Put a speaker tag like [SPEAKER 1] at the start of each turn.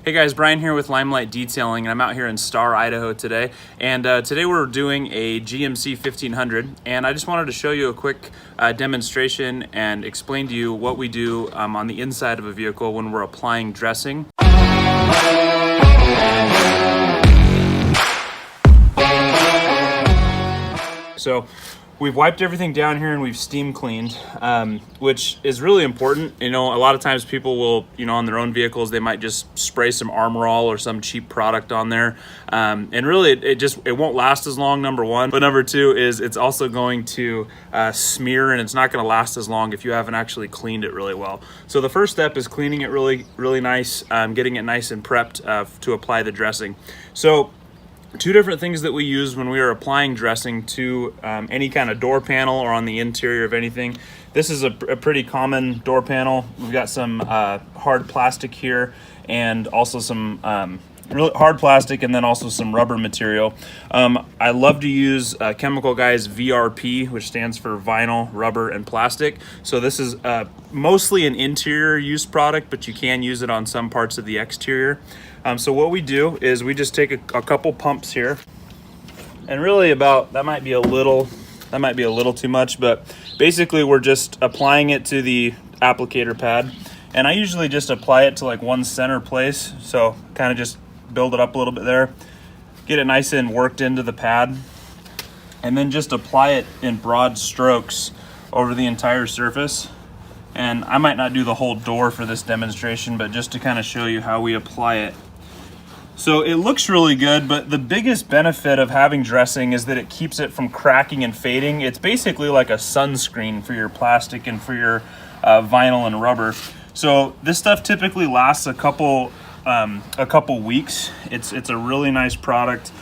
[SPEAKER 1] Hey guys, Brian here with Limelight Detailing, and I'm out here in Star, Idaho today. And today we're doing a GMC 1500, and I just wanted to show you a quick demonstration and explain to you what we do on the inside of a vehicle when we're applying dressing. So we've wiped everything down here and we've steam cleaned, which is really important. You know, a lot of times people will, on their own vehicles, they might just spray some Armor All or some cheap product on there. And really it won't last as long, number one. But number two is it's also going to smear, and it's not going to last as long if you haven't actually cleaned it really well. So the first step is cleaning it really nice, getting it nice and prepped to apply the dressing. So two different things that we use when we are applying dressing to any kind of door panel or on the interior of anything. This is a pretty common door panel. We've got some hard plastic here, and also some really hard plastic, and then also some rubber material. I love to use Chemical Guys VRP, which stands for vinyl, rubber, and plastic. So this is mostly an interior use product, but you can use it on some parts of the exterior. So what we do is we just take a couple pumps here, and really that might be a little too much, but basically we're just applying it to the applicator pad. And I usually just apply it to like one center place, so kind of just build it up a little bit there, get it nice and worked into the pad, and then just apply it in broad strokes over the entire surface. And I might not do the whole door for this demonstration, but just to kind of show you how we apply it. So it looks really good, but the biggest benefit of having dressing is that it keeps it from cracking and fading. It's basically like a sunscreen for your plastic and for your vinyl and rubber. So this stuff typically lasts a couple weeks. It's a really nice product.